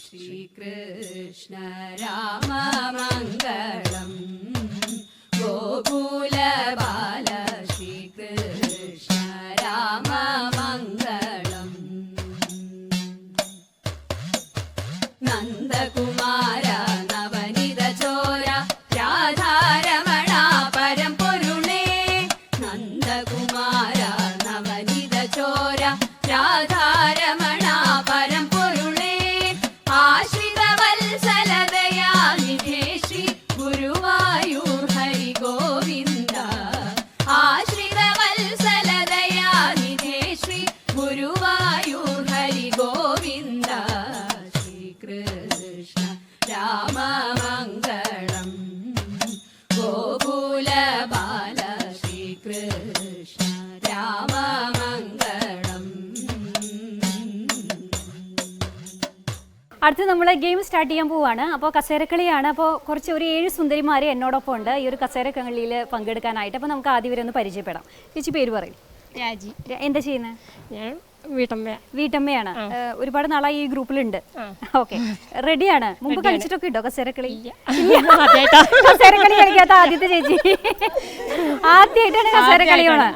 ശ്രീകൃഷ്ണ രാമ മംഗളം ഗോകുല ബാല. ശ്രീകൃഷ്ണ രാമ മംഗളം. നന്ദകുമാര നവനിത ചോര രാധാരമണ പരമ്പൊരുളേ. നന്ദകുമാര നവനിത ചോര രാധാരമണ പരമ്പൊരുളേ. ആശ്രിത വത്സലതയാ നിധേ ശ്രീ ഗുരുവായൂർ ഹരി ഗോവിന്ദ. ആശ്രിത വത്സലതയാ നിധേ ശ്രീ ഗുരുവായൂർ ഹരി ഗോവിന്ദ. ശ്രീകൃഷ്ണ രാമ മംഗളം ഗോകുല ബാല. ശ്രീകൃഷ്ണ രാമ മംഗളം. അടുത്ത് നമ്മൾ ഗെയിം സ്റ്റാർട്ട് ചെയ്യാൻ പോവാണ്. അപ്പോൾ കസേരക്കളിയാണ്. അപ്പോൾ കുറച്ച് ഒരു 7 സുന്ദരിമാർ എന്നോടൊപ്പം ഉണ്ട് ഈ ഒരു കസേരക്കളിയിൽ പങ്കെടുക്കാനായിട്ട്. അപ്പോൾ നമുക്ക് ആദ്യം ഇവരൊന്ന് പരിചയപ്പെടാം. ചേച്ചി പേര് പറയും. രാജി. എന്താ ചെയ്യുന്നത്? ഞാൻ വീട്ടമ്മ. വീട്ടമ്മയാണ്. ഒരുപാട് നാളായി ഈ ഗ്രൂപ്പിലുണ്ട്. ഓക്കെ, റെഡിയാണ്. മുമ്പ് കളിച്ചിട്ടൊക്കെ ഉണ്ടോ കസേരക്കളി? കസേരക്കളി കളിക്കാത്ത ആദ്യത്തെ ചേച്ചി, ആദ്യമായിട്ടാണ് കസേരക്കളിയാണ്.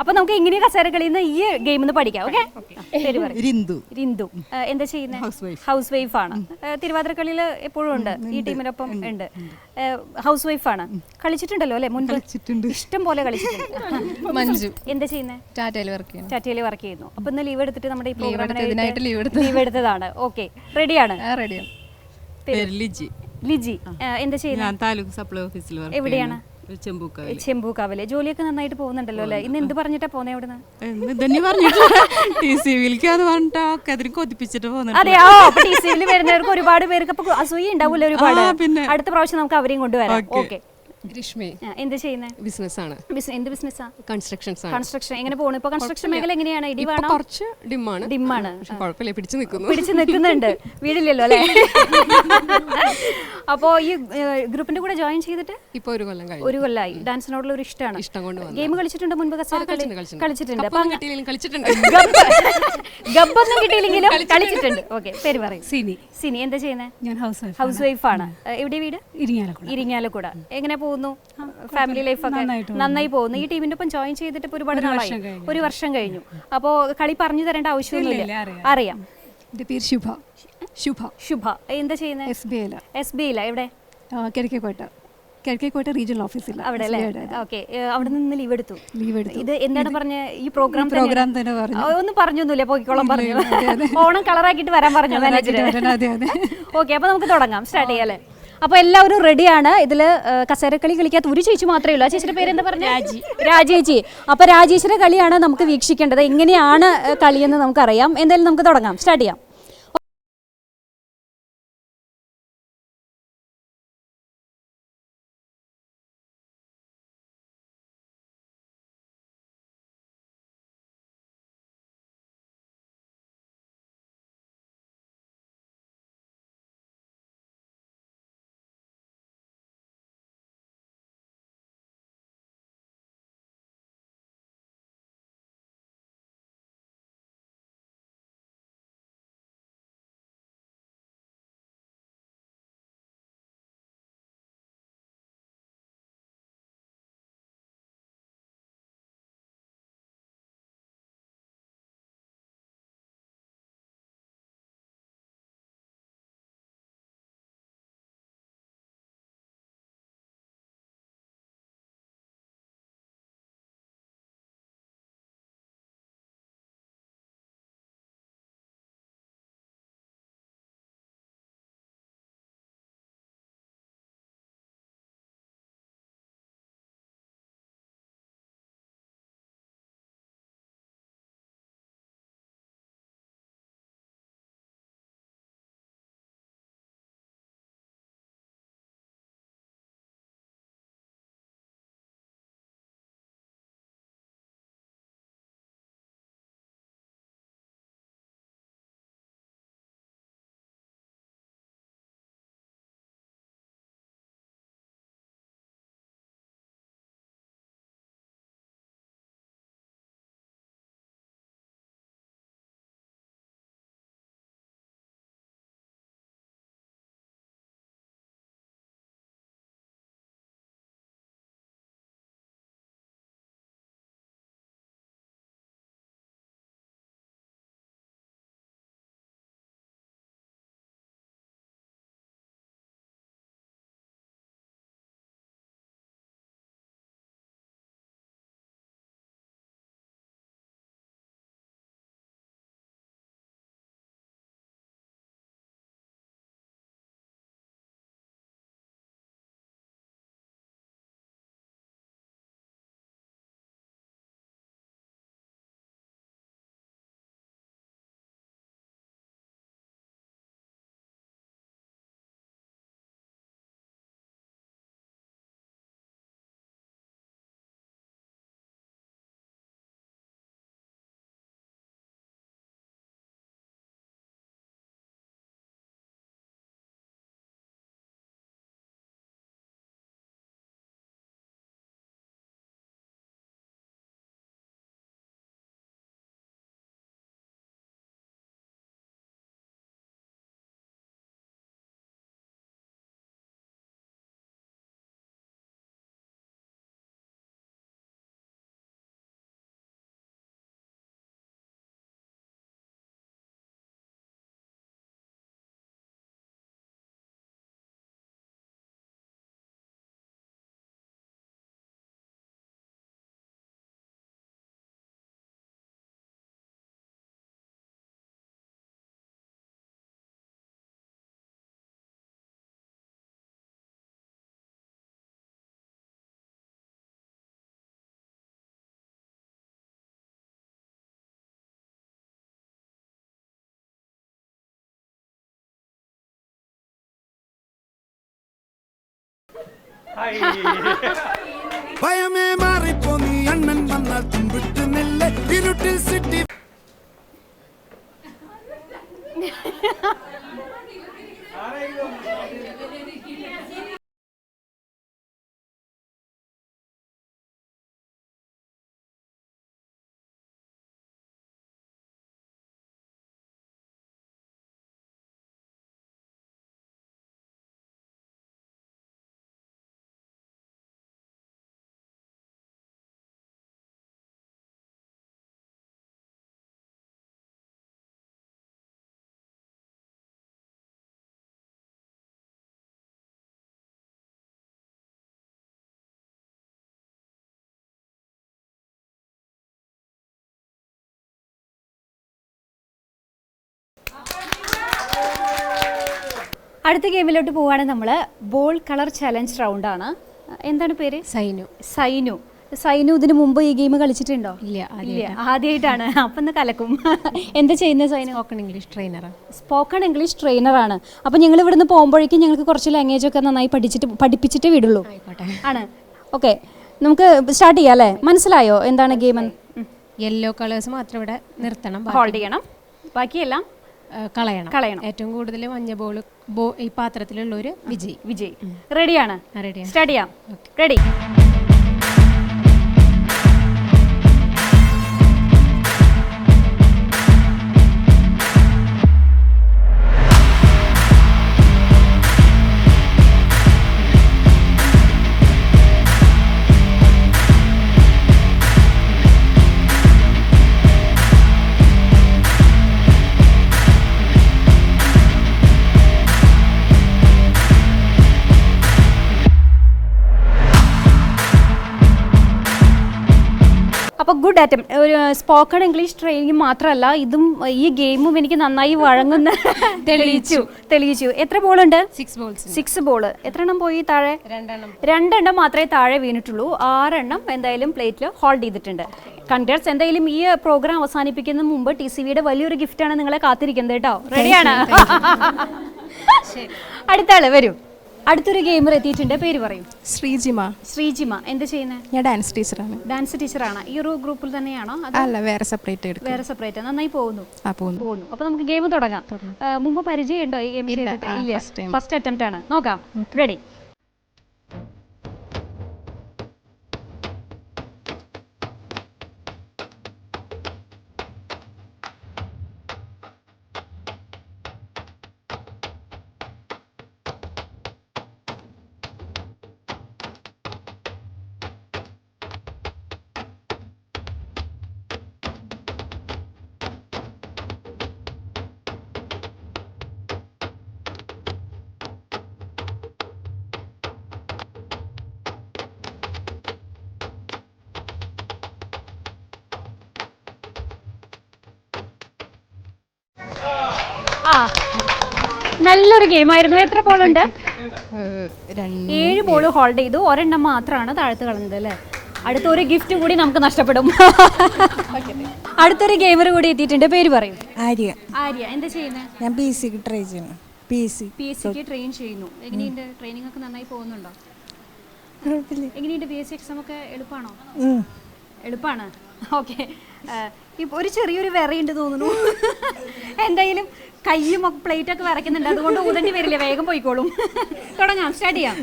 അപ്പൊ നമുക്ക് എങ്ങനെ കസേരക്കളിന്ന് ഈ ഗെയിമിന്ന് പഠിക്കാം. ഓക്കെ, പേര് പറയും. റിന്ദു. എന്താ ചെയ്യുന്നത്? ഹൗസ് വൈഫ് ആണ്. തിരുവാതിരക്കളിയിൽ എപ്പോഴും ഉണ്ട്, ഈ ടീമിനൊപ്പം ഉണ്ട്. ഹൗസ് വൈഫ് ആണ്. കളിച്ചിട്ടുണ്ടല്ലോ അല്ലെ മുൻപ്? ഇഷ്ടം പോലെ കളിച്ചിട്ടുണ്ട്. മഞ്ജു. എന്താ ചെയ്യുന്നത്? ടാറ്റയിൽ വർക്ക് ചെയ്യുന്നു. അപ്പൊ ഇന്ന് ലീവ് എടുത്തിട്ട് നമ്മുടെ ഈ പ്രോഗ്രാമിനായിട്ട് ലീവ് എടുത്തതാണ്. ഓക്കെ, റെഡിയാണ്? ലിജി. എന്താ ചെയ്യുന്നത്? താലൂക്ക് സപ്ലൈ ഓഫീസിൽ. എവിടെയാണ്? ചെമ്പൂക്കാവിലെ. ജോലിയൊക്കെ നന്നായിട്ട് പോകുന്നുണ്ടല്ലോ അല്ലേ? ഇന്ന് എന്ത് പറഞ്ഞിട്ടാ പോന്നെ അവിടുന്ന്? അതെയോ? TCV വരുന്നവർക്ക് ഒരുപാട് പേർക്ക് അപ്പൊ അസൂയ ഉണ്ടാവില്ല ഒരുപാട്. അടുത്ത പ്രാവശ്യം നമുക്ക് അവരെയും കൊണ്ടുവരാം. ഓക്കെ. എന്താ ചെയ്യുന്നത്? ബിസിനസ്സാണ്. എന്ത് ബിസിനസ്സാ? കൺസ്ട്രക്ഷൻ. എങ്ങനെ പോകുന്നു ഇപ്പൊ? കൺസ്ട്രക്ഷൻ മേഖല എങ്ങനെയാണ്? ഇടിവാണോ? കുറച്ച് ഡിമ്മാണ്. കുഴപ്പമില്ല, പിടിച്ചു നിൽക്കുന്നുണ്ട്. വീടില്ലല്ലോ അല്ലേ? അപ്പോ ഈ ഗ്രൂപ്പിന്റെ കൂടെ ജോയിൻ ചെയ്തിട്ട് ഇപ്പൊ ഒരു കൊല്ലമായി. ഡാൻസിനോടുള്ള ഒരു ഇഷ്ടമാണ്. ഗെയിം കളിച്ചിട്ടുണ്ട് മുൻപ്? കളിച്ചിട്ടുണ്ട്. ഗബ്ബൊന്നും കിട്ടിയില്ലെങ്കിലും കളിച്ചിട്ടുണ്ട്. ഓക്കെ, പേര് പറയും. സിനി. എന്താ ചെയ്യുന്നത്? ഞാൻ ഹൗസ് വൈഫ് ആണ്. എവിടെ വീട്? ഇരിങ്ങാലക്കുട. എങ്ങനെ പോകുന്നു ഫാമിലി ലൈഫ് ഒക്കെ? നന്നായി പോകുന്നു. ഈ ടീമിന്റെ ഒപ്പം ജോയിൻ ചെയ്തിട്ട് ഒരുപാട് നാളായി, 1 വർഷം കഴിഞ്ഞു. അപ്പോ കളി പറഞ്ഞു തരേണ്ട ആവശ്യമൊന്നുമില്ല, അറിയാം. എന്റെ പേര് ശുഭ. എന്താ ചെയ്യുന്നത്? SBI. എവിടെ? കിഴക്കേക്കോട്ട റീജിയണൽ ഓഫീസിൽ. അവിടെ അല്ലേ? ഓക്കെ. അവിടെ നിന്ന് ലീവ് എടുത്തു. ഇത് എന്താണ് പറഞ്ഞ? ഈ പ്രോഗ്രാം തന്നെ പറഞ്ഞു. ഒന്നും പറഞ്ഞൊന്നുമില്ല, പോയിക്കോളം പറഞ്ഞു. ഓണം കളറാക്കിയിട്ട് വരാൻ പറഞ്ഞു മാനേജർ. ഓക്കെ, അപ്പൊ നമുക്ക് തുടങ്ങാം, സ്റ്റാർട്ട് ചെയ്യാം അല്ലേ? അപ്പോൾ എല്ലാവരും റെഡിയാണ്. ഇതിൽ കസേരക്കളി കളിക്കാത്ത ഒരു ചേച്ചി മാത്രമേ ഉള്ളൂ. ആ ചേച്ചിയുടെ പേരെന്താ പറഞ്ഞത്? രാജേച്ചി. അപ്പോൾ രാജേച്ചിയുടെ കളിയാണ് നമുക്ക് വീക്ഷിക്കേണ്ടത്. എങ്ങനെയാണ് കളിയെന്ന് നമുക്കറിയാം. എന്തായാലും നമുക്ക് തുടങ്ങാം, സ്റ്റാർട്ട് ചെയ്യാം. ഭയമേ മാറിപ്പോ നീ അണ്ണൻ വന്നാൽ തുമ്പിട്ട് നെല്ല് ഇരുട്ടിൽ സിറ്റി അടുത്ത ഗെയിമിലോട്ട് പോവാണ് നമ്മൾ. ബോൾ കളർ ചലഞ്ച് റൗണ്ടാണ്. എന്താണ് പേര്? സൈനു. സൈനു ഇതിനു മുമ്പ് ഈ ഗെയിം കളിച്ചിട്ടുണ്ടോ? ഇല്ല, ആദ്യമായിട്ടാണ്. അപ്പം ഒന്ന് കലക്കും. എന്താ ചെയ്യുന്നത് സൈനു? Spoken English ട്രെയിനറാണ്. അപ്പം ഞങ്ങൾ ഇവിടുന്ന് പോകുമ്പോഴേക്കും ഞങ്ങൾക്ക് കുറച്ച് ലാംഗ്വേജ് ഒക്കെ നന്നായി പഠിപ്പിച്ചിട്ട് വിടുള്ളൂ. ആണ്. ഓക്കെ, നമുക്ക് സ്റ്റാർട്ട് ചെയ്യാം അല്ലേ? മനസ്സിലായോ എന്താണ് ഗെയിം? യെല്ലോ കളേഴ്സ് മാത്രം ഇവിടെ നിർത്തണം, ഹോൾഡ് ചെയ്യണം, ബാക്കിയെല്ലാം കളയണം. ഏറ്റവും കൂടുതൽ മഞ്ഞ ബോൾ ഈ പാത്രത്തിലുള്ളൊരു വിജയ്. റെഡിയാണ്? സ്റ്റാർട്ട് ചെയ്യാം. റെഡി. അപ്പോൾ ഗുഡ് അറ്റംപ്റ്റ്. ഒരു സ്പോക്കൺ ഇംഗ്ലീഷ് ട്രെയിനിങ് മാത്രമല്ല, ഇതും ഈ ഗെയിമും എനിക്ക് നന്നായി വഴങ്ങുന്ന തെളിയിച്ചു. എത്ര ബോളുണ്ട്? 6 ബോൾ. എത്ര എണ്ണം പോയി താഴെ? 2 എണ്ണം മാത്രമേ താഴെ വീണിട്ടുള്ളൂ. 6 എണ്ണം എന്തായാലും പ്ലേറ്റിൽ ഹോൾഡ് ചെയ്തിട്ടുണ്ട്. കൺഗ്രാറ്റ്സ്. എന്തായാലും ഈ പ്രോഗ്രാം അവസാനിപ്പിക്കുന്ന മുമ്പ് TCVയുടെ വലിയൊരു ഗിഫ്റ്റാണ് നിങ്ങളെ കാത്തിരിക്കുന്നത് കേട്ടോ. റെഡിയാണ്? അടുത്ത ആള് വരൂ. അടുത്തൊരു ഗെയിമർ എത്തിയിട്ടുണ്ട്. പേര് പറയും. ശ്രീജിമ. എന്താ ചെയ്യുന്നത്? ഞാൻ ഡാൻസ് ടീച്ചറാണ്. ഡാൻസ് ടീച്ചറാണ്. ഈ ഒരു ഗ്രൂപ്പിൽ തന്നെയാണോ? അല്ല, വേറെ സെപ്പറേറ്റ്. നന്നായി പോകുന്നു. അപ്പൊ നമുക്ക് ഗെയിം തുടങ്ങാം. മുമ്പ് പരിചയം ഉണ്ടോ ഈ ഗെയിം? ഇല്ല, ഫസ്റ്റ് അറ്റംപ്റ്റ് ആണ്. നോക്കാം. റെഡി. നല്ലൊരു ഗെയിം ആയിരുന്നു. എത്ര ബോളുണ്ട്? 7 ബോൾ ഹോൾഡ് ചെയ്തു. ഒരെണ്ണം മാത്രമാണ് താഴത്ത് കളഞ്ഞത് അല്ലേ? അടുത്തൊരു ഗിഫ്റ്റ് കൂടി നമുക്ക് നഷ്ടപ്പെടും. അടുത്തൊരു ഗെയിമർ കൂടി എത്തിയിട്ടുണ്ട്. പേര് പറയും. ആര്യ. എന്താ ചെയ്യുന്നത്? ഞാൻ PSCക്ക് ട്രൈ ചെയ്യുന്നു. PSCക്ക് ട്രെയിൻ ചെയ്യുന്നു. എങ്ങനെയുണ്ട്? ട്രെയിനിങ് ഒക്കെ നന്നായി പോകുന്നുണ്ടോ? എങ്ങനെയുണ്ട്? PSC എക്സാം ഒക്കെ എളുപ്പമാണോ? എളുപ്പമാണ്. ഓക്കെ. ഒരു ചെറിയൊരു വിറയുണ്ട് തോന്നുന്നു. എന്തായാലും കയ്യും പ്ലേറ്റ് ഒക്കെ വിറയ്ക്കുന്നുണ്ട്. അതുകൊണ്ട് ഊതണ്ടി വരില്ല, വേഗം പോയിക്കോളും. തുടങ്ങാം. സ്റ്റാർട്ട് ചെയ്യാം.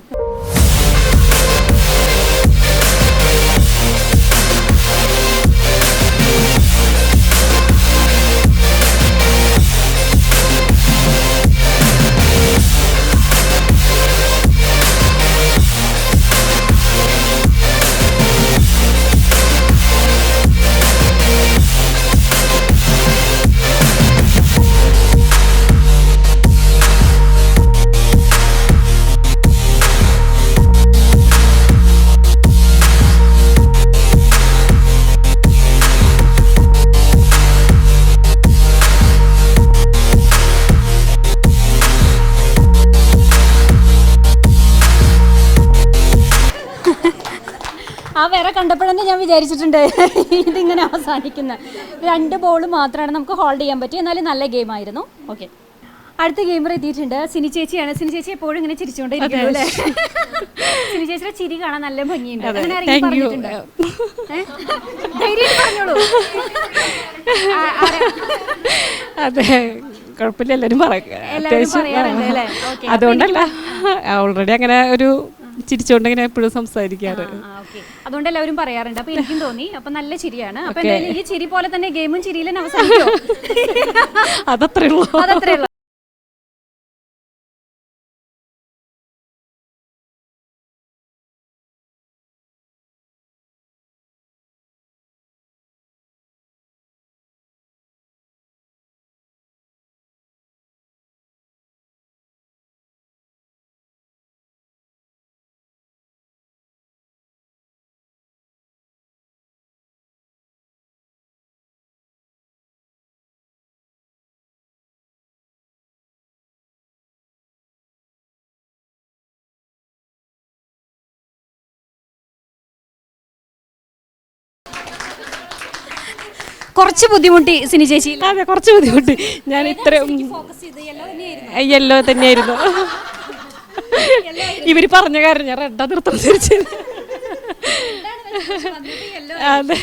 ആ വിറ കണ്ടപ്പോഴെന്നെ ഞാൻ വിചാരിച്ചിട്ടുണ്ട് ഇതിങ്ങനെ അവസാനിക്കുന്ന. 2 ബോൾ മാത്രമാണ് നമുക്ക് ഹോൾഡ് ചെയ്യാൻ പറ്റി. എന്നാലും നല്ല ഗെയിം ആയിരുന്നു. ഓക്കെ, അടുത്ത ഗെയിമർ എത്തിയിട്ടുണ്ട്. സിനി ചേച്ചിയാണ്. സിനി ചേച്ചി എപ്പോഴും ഇങ്ങനെ ചിരിച്ചുകൊണ്ടിരിക്കുന്നു അല്ലേ? സിനി ചേച്ചിയുടെ ചിരി കാണാൻ നല്ല ഭംഗിയുണ്ട്. അങ്ങനെ ആരെങ്കിലും പറഞ്ഞിട്ടുണ്ടോ? ധൈര്യമായിട്ട് പറഞ്ഞോളൂ. അതെ, കുഴപ്പമില്ല, എല്ലാവരും പറയാറുണ്ട് അല്ലേ? അതുകൊണ്ടല്ല, ഓൾറെഡി അങ്ങനെ ഒരു ചിരിച്ചോണ്ട് ഇങ്ങനെ എപ്പോഴും സംസാരിക്കാറ്. അതുകൊണ്ട് എല്ലാവരും പറയാറുണ്ട്. അപ്പൊ എനിക്കും തോന്നി. അപ്പൊ നല്ല ചിരിയാണ്. അപ്പൊ എന്തായാലും ഈ ചിരി പോലെ തന്നെ ഗെയിമും ചിരിയിൽ തന്നെ അവസാനിക്കും. അതത്രേ ഉള്ളൂ. കുറച്ച് ബുദ്ധിമുട്ടി സിനി ചേച്ചി. അതെ, കുറച്ച് ബുദ്ധിമുട്ട്. ഞാൻ ഇത്രയും യെല്ലോ തന്നെയായിരുന്നു. ഇവർ പറഞ്ഞ കാര്യം ഞാൻ റെഡാ നൃത്തം ധരിച്ചത്. അതെ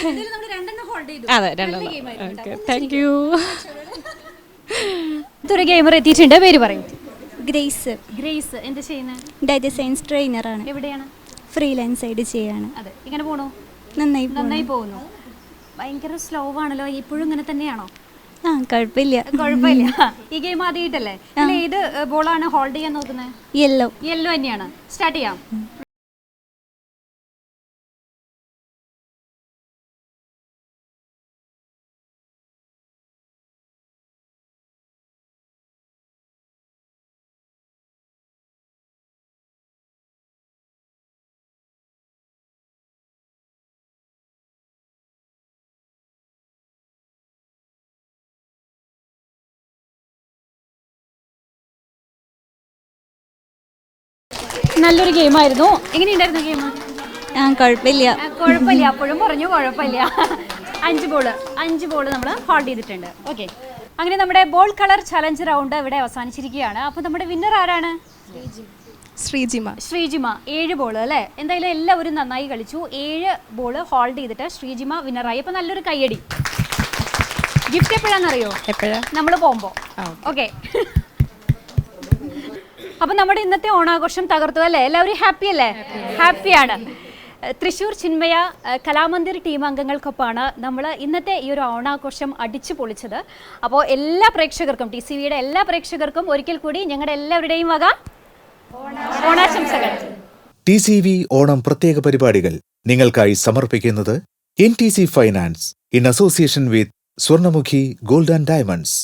അതെ, രണ്ടെണ്ണം. Okay, thank you. ഇതൊരു ഗെയിമർ എത്തിയിട്ടുണ്ട്. പേര് പറയും. ഗ്രേസ്. ഗ്രേസ് എന്ത് ചെയ്യുന്നത്? ഡാറ്റ സയൻസ് ട്രെയിനറാണ്. എവിടെയാണ്? ഫ്രീലാൻസ് ആയിട്ട് ചെയ്യാണ്. അതെ, ഇങ്ങനെ പോണോ? നന്നായി പോകുന്നു. ഭയങ്കര സ്ലോ ആണല്ലോ, ഇപ്പോഴും ഇങ്ങനെ തന്നെയാണോ? ആ, കുഴപ്പമില്ല. ഈ ഗെയിം ആദ്യമായിട്ടല്ലേ? ഏത് ബോളാണ് ഹോൾഡ് ചെയ്യാൻ നോക്കുന്നത്? യെല്ലോ. യെല്ലോ തന്നെയാണ്. സ്റ്റാർട്ട് ചെയ്യാം. നല്ലൊരു ഗെയിമായിരുന്നു. എങ്ങനെയുണ്ടായിരുന്നു ഗെയിം? ആ, കുഴപ്പമില്ല. കുഴപ്പമില്ല, അപ്പോഴും പറഞ്ഞു കുഴപ്പമില്ല. 5 ബോൾ നമ്മൾ ഹോൾഡ് ചെയ്തിട്ടുണ്ട്. ഓക്കെ, അങ്ങനെ നമ്മുടെ ബോൾ കളർ ചലഞ്ച് റൗണ്ട് ഇവിടെ അവസാനിച്ചിരിക്കുകയാണ്. അപ്പോൾ നമ്മുടെ വിന്നർ ആരാണ്? ശ്രീജിമ. 7 ബോൾ അല്ലേ? എന്തായാലും എല്ലാവരും നന്നായി കളിച്ചു. 7 ബോൾ ഹോൾഡ് ചെയ്തിട്ട് ശ്രീജിമ വിന്നറായി. അപ്പോൾ നല്ലൊരു കയ്യടി. ഗിഫ്റ്റ് എപ്പോഴാണെന്നറിയോ? നമ്മൾ പോകുമ്പോൾ. ഓക്കെ, അപ്പം നമ്മുടെ ഇന്നത്തെ ഓണാഘോഷം തകർത്തു അല്ലേ? എല്ലാവരും ഹാപ്പി അല്ലേ? ഹാപ്പിയാണ്. തൃശ്ശൂർ ചിന്മയ കലാമന്ദിർ ടീം അംഗങ്ങൾക്കൊപ്പമാണ് നമ്മൾ ഇന്നത്തെ ഈ ഒരു ഓണാഘോഷം അടിച്ചു പൊളിച്ചത്. അപ്പോൾ എല്ലാ പ്രേക്ഷകർക്കും, TCVയുടെ എല്ലാ പ്രേക്ഷകർക്കും ഒരിക്കൽ കൂടി ഞങ്ങളുടെ എല്ലാവരുടെയും വക ഓണാശംസകൾ. TCV ഓണം പ്രത്യേക പരിപാടികൾ നിങ്ങൾക്കായി സമർപ്പിക്കുന്നത് NTC finance in association with Swarnamukhi gold and diamonds.